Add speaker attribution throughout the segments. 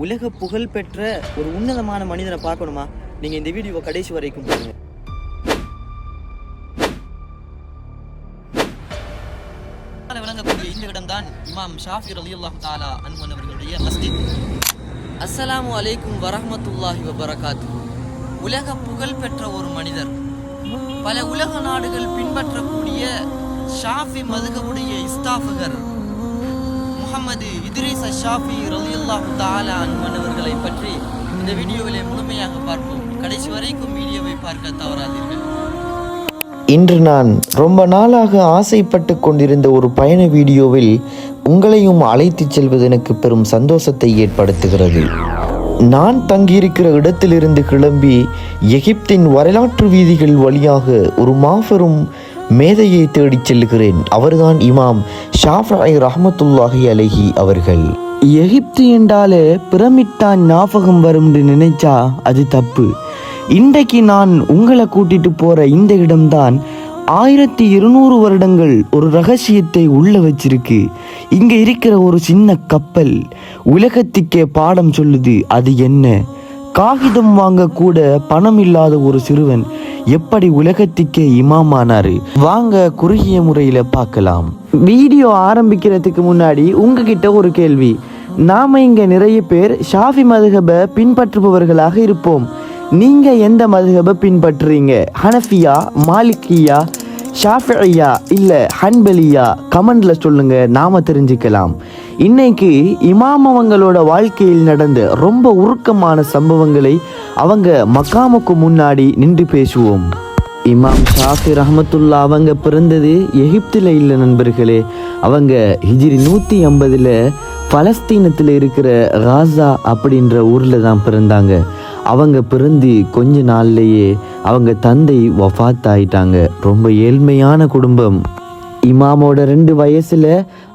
Speaker 1: உலக புகழ் பெற்ற ஒரு உன்னதமான மனிதனை பார்க்கணுமா? நீங்க இந்த வீடியோவை கடைசி வரைக்கும் பாருங்க. விளங்கக்கூடிய இந்த இடம்தான் இமாம் ஷாஃபி ரலியல்லாஹு தஆலா அன்ஹு அவர்களுடைய மஸ்ஜித். அஸ்ஸலாமு அலைக்கும் வரஹ்மத்துல்லாஹி வபரகாத்துஹு. உலக புகழ் பெற்ற ஒரு மனிதர், பல உலக நாடுகள் பின்பற்றக்கூடிய ஷாஃபி மதுஹபுடைய இஸ்தாஃபகர் முஹம்மது இத்ரீஸ் ஷாஃபி ரலியல்லாஹு தஆலா அன்ஹு அவர்களை பற்றி இந்த வீடியோவிலே முழுமையாக பார்ப்போம். கடைசி வரைக்கும் வீடியோவை பார்க்க தவறாதீர்கள்.
Speaker 2: இன்று நான் ரொம்ப நாளாக ஆசைப்பட்டு கொண்டிருந்த ஒரு பயண வீடியோவில் உங்களையும் அழைத்து செல்வது எனக்கு பெரும் சந்தோஷத்தை ஏற்படுத்துகிறது. நான் தங்கியிருக்கிற இடத்திலிருந்து கிளம்பி எகிப்தின் வரலாற்று வீதிகள் வழியாக ஒரு மாபெரும் மேதையை தேடிச் செல்கிறேன். அவர்தான் இமாம் ஷாஃபிஈ ரஹ்மத்துல்லாஹி அலைஹி அவர்கள். எகிப்து என்றாலே பிரமிட் தான் ஞாபகம் வரும் நினைச்சா அது தப்பு. இன்றைக்கு நான் உங்களை கூட்டிட்டு போற இந்த இடம்தான் 1200 வருடங்கள் ஒரு ரகசியத்தை உள்ள வச்சிருக்கு. இங்க இருக்கிற ஒரு சின்ன கப்பல் உலகத்துக்கே பாடம் சொல்லுது. அது என்ன? காகிதம் வாங்க கூட பணம் இல்லாத ஒரு சிறுவன் எப்படி உலகத்துக்கே இமாமானாரு? வாங்க குறுகிய முறையில பார்க்கலாம். வீடியோ ஆரம்பிக்கிறதுக்கு முன்னாடி உங்ககிட்ட ஒரு கேள்வி. நாம இங்க நிறைய பேர் ஷாஃபி மதுஹபை பின்பற்றுபவர்களாக இருப்போம். நீங்க எந்த மதுஹபை பின்பற்றுறீங்க? ஹனஃபியா, மாலிகியா, ஷாஃபியா இல்ல ஹன்பலியா? கமெண்ட்ல சொல்லுங்க, நாம தெரிஞ்சுக்கலாம். இன்னைக்கு இமாம் அவங்களோட வாழ்க்கையில் நடந்த ரொம்ப உருக்கமான சம்பவங்களை அவங்க மக்காமுக்கு முன்னாடி நின்று பேசுவோம். இமாம் ஷாஃபி ரஹ்மத்துல்லா அவங்க பிறந்தது எகிப்தில் இல்லை நண்பர்களே. அவங்க ஹிஜ்ரி 150 பலஸ்தீனத்தில் இருக்கிற காசா அப்படின்ற ஊரில் தான் பிறந்தாங்க. அவங்க பிறந்து கொஞ்ச நாள்லேயே அவங்க தந்தை வஃபாத் ஆயிட்டாங்க. ரொம்ப ஏழ்மையான குடும்பம். இமாமோட 2 வயசுல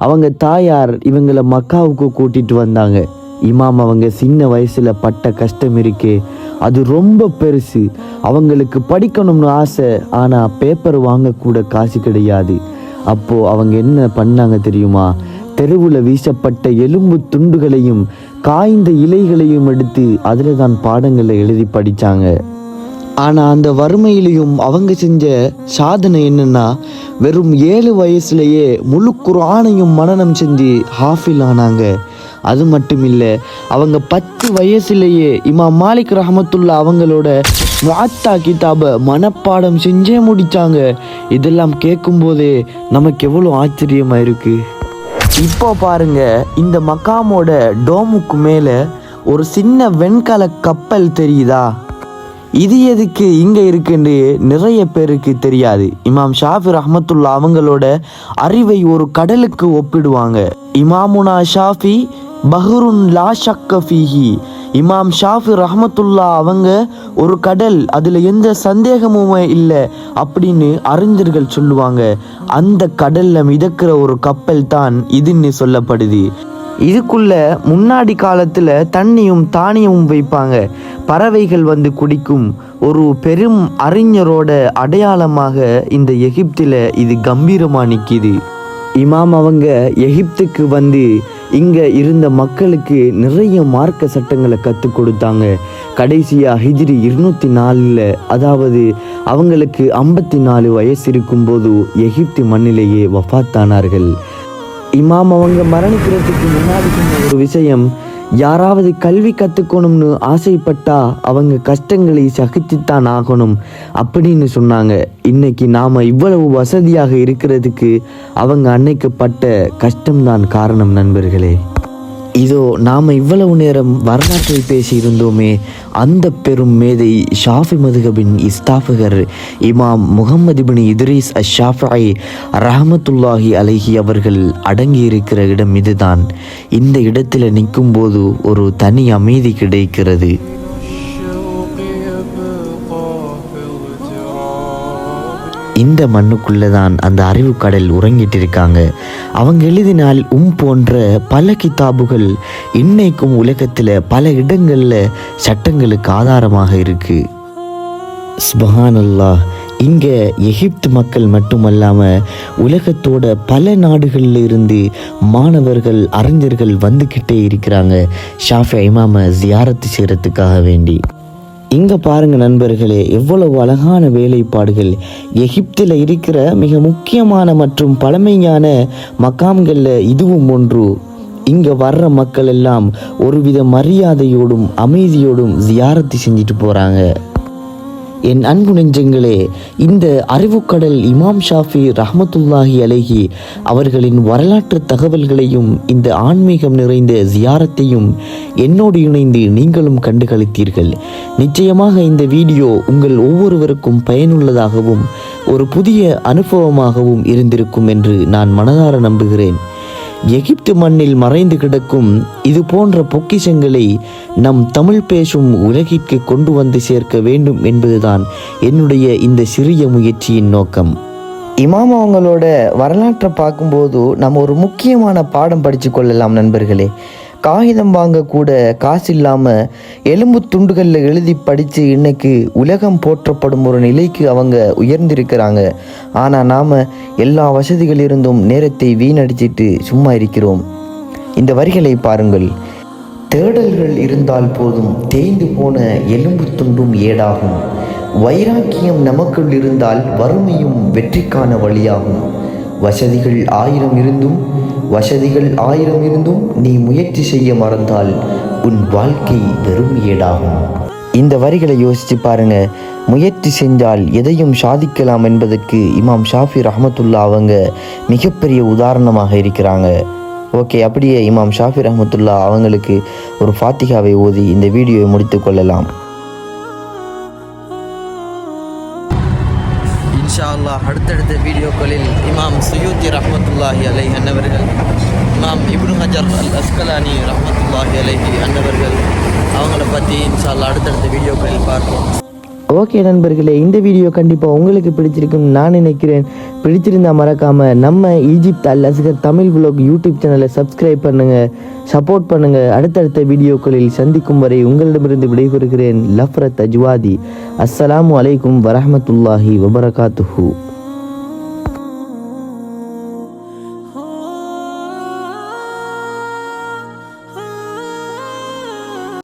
Speaker 2: அவங்க தாயார் இவங்களை மக்காவுக்கு கூட்டிட்டு வந்தாங்க. இமாம் அவங்க சின்ன வயசுல பட்ட கஷ்டம் இருக்கே அது ரொம்ப பெருசு. அவங்களுக்கு படிக்கணும்னு ஆசை, ஆனா பேப்பர் வாங்க கூட காசு கிடையாது. அப்போ அவங்க என்ன பண்ணாங்க தெரியுமா? தெருவுல வீசப்பட்ட எலும்பு துண்டுகளையும் காய்ந்த இலைகளையும் எடுத்து அதில் தான் பாடங்களை எழுதி படித்தாங்க. ஆனால் அந்த வறுமையிலையும் அவங்க செஞ்ச சாதனை என்னன்னா, வெறும் 7 வயசுலேயே முழு குர்ஆனையும் மனனம் செஞ்சு ஹாஃபில் ஆனாங்க. அது மட்டும் இல்லை, அவங்க 10 வயசுலேயே இமாம் மாலிக் ரஹ்மத்துல்லா அவங்களோட முஅத்தா கிதாபை மனப்பாடம் செஞ்சே முடித்தாங்க. இதெல்லாம் கேட்கும்போதே நமக்கு எவ்வளோ ஆச்சரியமாக இருக்குது. இப்போ பாருங்க, இந்த மக்காமோட டோமுக்கு மேலே ஒரு சின்ன வெண்கல கப்பல் தெரியுதா? இது எதுக்கு இங்கே இருக்குன்னு நிறைய பேருக்கு தெரியாது. இமாம் ஷாஃபி ரஹ்மத்துல்லா அவங்களோட அறிவை ஒரு கடலுக்கு ஒப்பிடுவாங்க. இமாமுனா ஷாஃபி பஹ்ருன் லா ஷக்க ஃபீஹி. இமாம் ஷாஃபி ரஹ்மத்துல்லா அவங்க ஒரு கடல், அதில் எந்த சந்தேகமுமே இல்லை அப்படின்னு அறிஞர்கள் சொல்லுவாங்க. அந்த கடலில் மிதக்கிற ஒரு கப்பல் தான் இதுன்னு சொல்லப்படுது. இதுக்குள்ள முன்னாடி காலத்தில் தண்ணியும் தானியமும் வைப்பாங்க. பறவைகள் வந்து குடிக்கும். ஒரு பெரும் அறிஞரோட அடையாளமாக இந்த எகிப்தில் இது கம்பீரமாக நிற்கிது. இமாம் அவங்க எகிப்துக்கு வந்து இங்கே இருந்த மக்களுக்கு நிறைய மார்க்க சட்டங்களை கற்றுக் கொடுத்தாங்க. கடைசியாக ஹிஜ்ரி 204, அதாவது அவங்களுக்கு 54 வயசு இருக்கும்போது எகிப்து மண்ணிலேயே வஃபாத்தானார்கள். இமாம் அவங்க மரணிக்கிறதுக்கு முன்னாடி சொன்ன ஒரு விஷயம், யாராவது கல்வி கற்றுக்கணும்னு ஆசைப்பட்டா அவங்க கஷ்டங்களை சகிச்சுத்தான் ஆகணும் அப்படின்னு சொன்னாங்க. இன்னைக்கு நாம் இவ்வளவு வசதியாக இருக்கிறதுக்கு அவங்க அன்னைக்கு பட்ட கஷ்டம்தான் காரணம் நண்பர்களே. இதோ நாம் இவ்வளவு நேரம் வரலாற்றை பேசியிருந்தோமே, அந்த பெரும் மேதை ஷாஃபி மதுஹபின் இஸ்தாஃபகர் இமாம் முஹம்மது இப்னு இத்ரீஸ் ஷாஃபிஈ ரஹ்மத்துல்லாஹி அலைஹி அவர்கள் அடங்கியிருக்கிற இடம் இதுதான். இந்த இடத்துல நிற்கும் போது ஒரு தனி அமைதி கிடைக்கிறது. இந்த மண்ணுக்குள்ளே தான் அந்த அறிவு கடல் உறங்கிட்டு இருக்காங்க. அவங்க எழுதினால் போன்ற பல கிதாபுகள் இன்னைக்கும் உலகத்தில் பல இடங்களில் சட்டங்களுக்கு ஆதாரமாக இருக்கு. சுப்ஹானல்லாஹ். இங்கே எகிப்து மக்கள் மட்டுமல்லாமல் உலகத்தோட பல நாடுகளில் இருந்து மாணவர்கள் அறிஞர்கள் வந்துக்கிட்டே இருக்கிறாங்க ஷாஃபி இமாமை ஜியாரத்து செய்கிறதுக்காக வேண்டி. இங்கே பாருங்கள் நண்பர்களே, எவ்வளவு அழகான வேலைப்பாடுகள். எகிப்தில் இருக்கிற மிக முக்கியமான மற்றும் பழமையான மக்காம்களில் இதுவும் ஒன்று. இங்கே வர்ற மக்கள் எல்லாம் ஒருவித மரியாதையோடும் அமைதியோடும் ஜியாரத்து செஞ்சுட்டு போகிறாங்க. என் அன்பு நெஞ்சங்களே, இந்த அறிவுக்கடல் இமாம் ஷாஃபி ரஹ்மத்துல்லாஹி அலைஹி அவர்களின் வரலாற்று தகவல்களையும் இந்த ஆன்மீகம் நிறைந்த ஜியாரத்தையும் என்னோடு இணைந்து நீங்களும் கண்டுகளித்தீர்கள். நிச்சயமாக இந்த வீடியோ உங்கள் ஒவ்வொருவருக்கும் பயனுள்ளதாகவும் ஒரு புதிய அனுபவமாகவும் இருந்திருக்கும் என்று நான் மனதார நம்புகிறேன். எகிப்து மண்ணில் மறைந்து கிடக்கும் இது போன்ற பொக்கிஷங்களை நம் தமிழ் பேசும் உலகிற்கு கொண்டு வந்து சேர்க்க வேண்டும் என்பதுதான் என்னுடைய இந்த சிறிய முயற்சியின் நோக்கம். இமாம் அவங்களோட வரலாற்றை பார்க்கும்போது நம்ம ஒரு முக்கியமான பாடம் படித்து கொள்ளலாம் நண்பர்களே. காகிதம் வாங்க கூட காசு இல்லாமல் எலும்பு துண்டுகளில் எழுதி படித்து இன்னைக்கு உலகம் போற்றப்படும் ஒரு நிலைக்கு அவங்க உயர்ந்திருக்கிறாங்க. ஆனால் நாம் எல்லா வசதிகள் இருந்தும் நேரத்தை வீணடிச்சிட்டு சும்மா இருக்கிறோம். இந்த வரிகளை பாருங்கள். தேடல்கள் இருந்தால் போதும் தேய்ந்து போன எலும்பு துண்டும் ஏடாகும். வைராக்கியம் நமக்குள் இருந்தால் வறுமையும் வெற்றிக்கான வழியாகும். வசதிகள் ஆயிரம் இருந்தும் நீ முயற்சி செய்ய மறந்தால் உன் வாழ்க்கை வெறும் ஏடாகும். இந்த வரிகளை யோசித்து பாருங்க. முயற்சி செஞ்சால் எதையும் சாதிக்கலாம் என்பதற்கு இமாம் ஷாஃபி ரஹ்மத்துல்லா அவங்க மிகப்பெரிய உதாரணமாக இருக்கிறாங்க. ஓகே, அப்படியே இமாம் ஷாஃபி ரஹ்மத்துல்லா அவங்களுக்கு ஒரு ஃபாத்திகாவை ஓதி இந்த வீடியோவை முடித்து கொள்ளலாம். இன்ஷா அல்லாஹ் அடுத்தடுத்த வீடியோக்களில் இமாம் சுயூத்தி ரஹ்மத்துல்லாஹி அலைஹி அன்னவர்கள், இமாம் இப்னு ஹஜர் அல் அஸ்கலானி ரஹ்மத்துல்லாஹி அலைஹி அன்னவர்கள் அவங்கள பற்றி இன்ஷா அல்லாஹ் அடுத்தடுத்த வீடியோக்களில் பார்ப்போம். ஓகே நண்பர்களே, இந்த வீடியோ கண்டிப்பாக உங்களுக்கு பிடிச்சிருக்குன்னு நான் நினைக்கிறேன். பிடிச்சிருந்தா மறக்காமல் நம்ம ஈஜிப்த் அல் அஸ்கர் தமிழ் வ்ளாக் யூடியூப் சேனலை சப்ஸ்கிரைப் பண்ணுங்கள், சப்போர்ட் பண்ணுங்கள். அடுத்தடுத்த வீடியோக்களில் சந்திக்கும் வரை உங்களிடமிருந்து விடைபெறுகிறேன். லஃப்ரத் அஜ்வாதி. அஸ்ஸலாமு அலைக்கும் வரஹ்மத்துல்லாஹி வபரகாத்துஹு.